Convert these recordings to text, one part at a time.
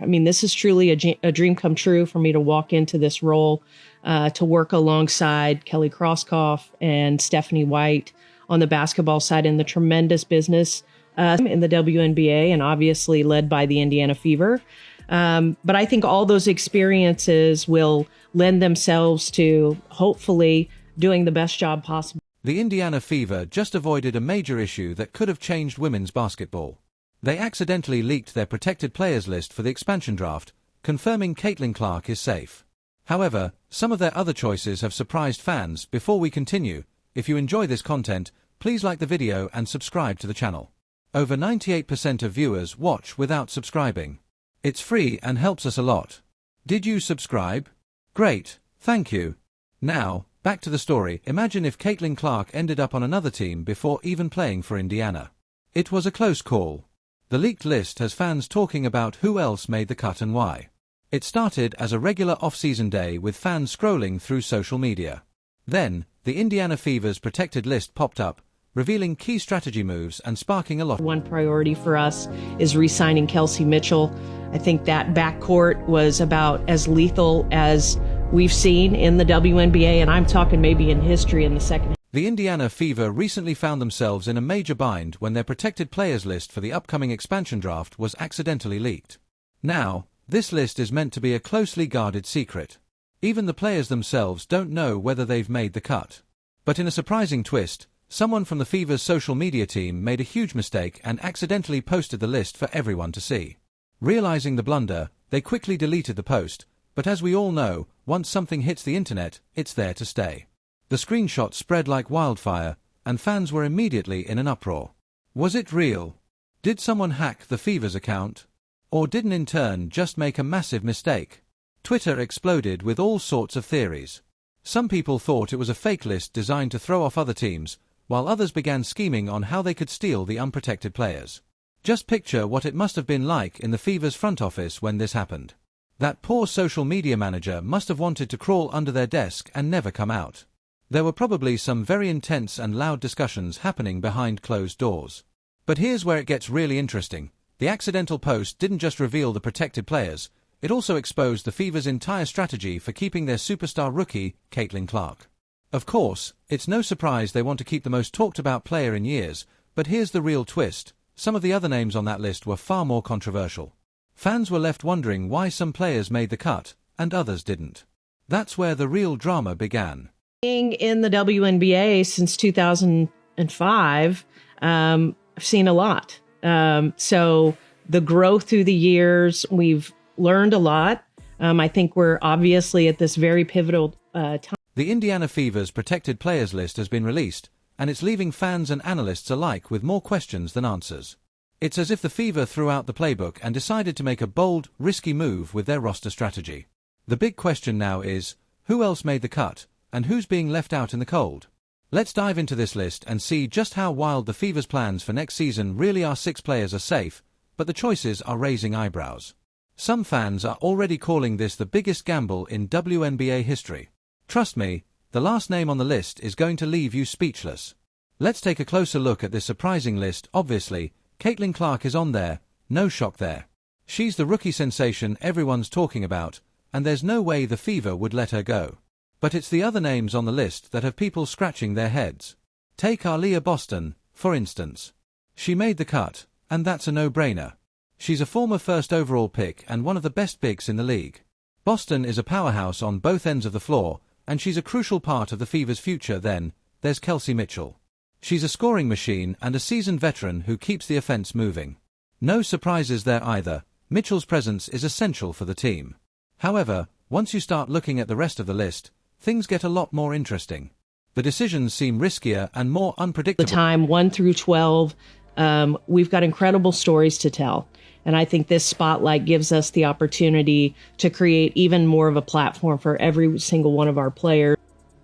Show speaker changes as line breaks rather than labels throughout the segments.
I mean, this is truly a dream come true for me to walk into this role, to work alongside Kelly Krauskopf and Stephanie White on the basketball side in the tremendous business in the WNBA, and obviously led by the Indiana Fever. But I think all those experiences will lend themselves to hopefully doing the best job possible.
The Indiana Fever just avoided a major issue that could have changed women's basketball. They accidentally leaked their protected players list for the expansion draft, confirming Caitlin Clark is safe. However, some of their other choices have surprised fans. Before we continue, if you enjoy this content, please like the video and subscribe to the channel. Over 98% of viewers watch without subscribing. It's free and helps us a lot. Did you subscribe? Great, thank you. Now, back to the story. Imagine if Caitlin Clark ended up on another team before even playing for Indiana. It was a close call. The leaked list has fans talking about who else made the cut and why. It started as a regular off-season day with fans scrolling through social media. Then, the Indiana Fever's protected list popped up, revealing key strategy moves and sparking a lot.
One priority for us is re-signing Kelsey Mitchell. I think that backcourt was about as lethal as we've seen in the WNBA, and I'm talking maybe in history in the second.
The Indiana Fever recently found themselves in a major bind when their protected players list for the upcoming expansion draft was accidentally leaked. Now, this list is meant to be a closely guarded secret. Even the players themselves don't know whether they've made the cut. But in a surprising twist, someone from the Fever's social media team made a huge mistake and accidentally posted the list for everyone to see. Realizing the blunder, they quickly deleted the post, but as we all know, once something hits the internet, it's there to stay. The screenshot spread like wildfire, and fans were immediately in an uproar. Was it real? Did someone hack the Fever's account? Or did an intern just make a massive mistake? Twitter exploded with all sorts of theories. Some people thought it was a fake list designed to throw off other teams, while others began scheming on how they could steal the unprotected players. Just picture what it must have been like in the Fever's front office when this happened. That poor social media manager must have wanted to crawl under their desk and never come out. There were probably some very intense and loud discussions happening behind closed doors. But here's where it gets really interesting. The accidental post didn't just reveal the protected players, it also exposed the Fever's entire strategy for keeping their superstar rookie, Caitlin Clark. Of course, it's no surprise they want to keep the most talked about player in years, but here's the real twist. Some of the other names on that list were far more controversial. Fans were left wondering why some players made the cut, and others didn't. That's where the real drama began.
Being in the WNBA since 2005, I've seen a lot. So the growth through the years, we've learned a lot. I think we're obviously at this very pivotal time.
The Indiana Fever's protected players list has been released, and it's leaving fans and analysts alike with more questions than answers. It's as if the Fever threw out the playbook and decided to make a bold, risky move with their roster strategy. The big question now is, who else made the cut, and who's being left out in the cold? Let's dive into this list and see just how wild the Fever's plans for next season really are. 6 players are safe, but the choices are raising eyebrows. Some fans are already calling this the biggest gamble in WNBA history. Trust me, the last name on the list is going to leave you speechless. Let's take a closer look at this surprising list. Obviously, Caitlin Clark is on there, no shock there. She's the rookie sensation everyone's talking about, and there's no way the Fever would let her go. But it's the other names on the list that have people scratching their heads. Take Aaliyah Boston, for instance. She made the cut, and that's a no-brainer. She's a former first overall pick and one of the best bigs in the league. Boston is a powerhouse on both ends of the floor, and she's a crucial part of the Fever's future. Then, there's Kelsey Mitchell. She's a scoring machine and a seasoned veteran who keeps the offense moving. No surprises there either. Mitchell's presence is essential for the team. However, once you start looking at the rest of the list, things get a lot more interesting. The decisions seem riskier and more unpredictable.
The time 1 through 12, we've got incredible stories to tell. And I think this spotlight gives us the opportunity to create even more of a platform for every single one of our players.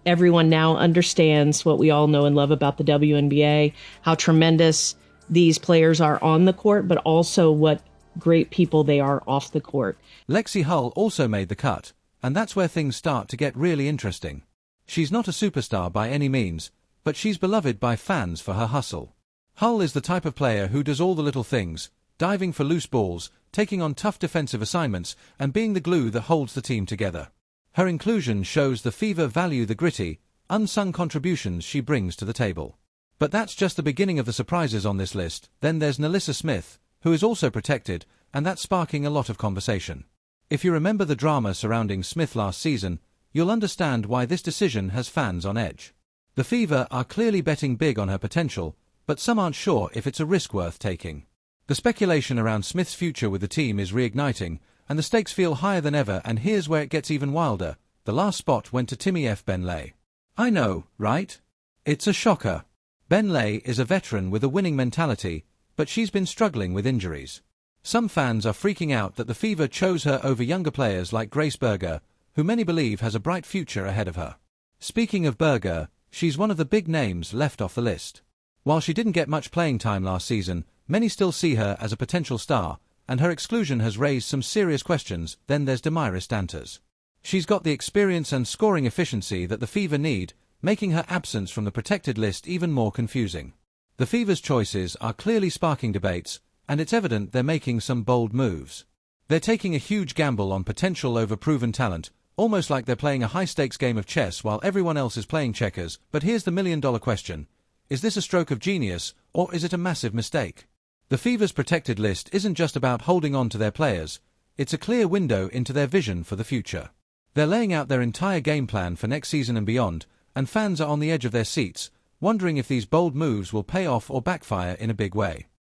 Everyone now understands what we all know and love about the WNBA, how tremendous these players are on the court, but also what great people they are off the court.
Lexi Hull also made the cut, and that's where things start to get really interesting. She's not a superstar by any means, but she's beloved by fans for her hustle. Hull is the type of player who does all the little things, diving for loose balls, taking on tough defensive assignments, and being the glue that holds the team together. Her inclusion shows the Fever value the gritty, unsung contributions she brings to the table. But that's just the beginning of the surprises on this list. Then there's Nalissa Smith, who is also protected, and that's sparking a lot of conversation. If you remember the drama surrounding Smith last season, you'll understand why this decision has fans on edge. The Fever are clearly betting big on her potential, but some aren't sure if it's a risk worth taking. The speculation around Smith's future with the team is reigniting, and the stakes feel higher than ever, and here's where it gets even wilder. The last spot went to Timmy F. Benlay. I know, right? It's a shocker. Benlay is a veteran with a winning mentality, but she's been struggling with injuries. Some fans are freaking out that the Fever chose her over younger players like Grace Berger, who many believe has a bright future ahead of her. Speaking of Berger, she's one of the big names left off the list. While she didn't get much playing time last season, many still see her as a potential star, and her exclusion has raised some serious questions. Then there's Damaris Dantas. She's got the experience and scoring efficiency that the Fever need, making her absence from the protected list even more confusing. The Fever's choices are clearly sparking debates, and it's evident they're making some bold moves. They're taking a huge gamble on potential over proven talent, almost like they're playing a high-stakes game of chess while everyone else is playing checkers. But here's the million-dollar question. Is this a stroke of genius, or is it a massive mistake? The Fever's protected list isn't just about holding on to their players, it's a clear window into their vision for the future. They're laying out their entire game plan for next season and beyond, and fans are on the edge of their seats, wondering if these bold moves will pay off or backfire in a big way.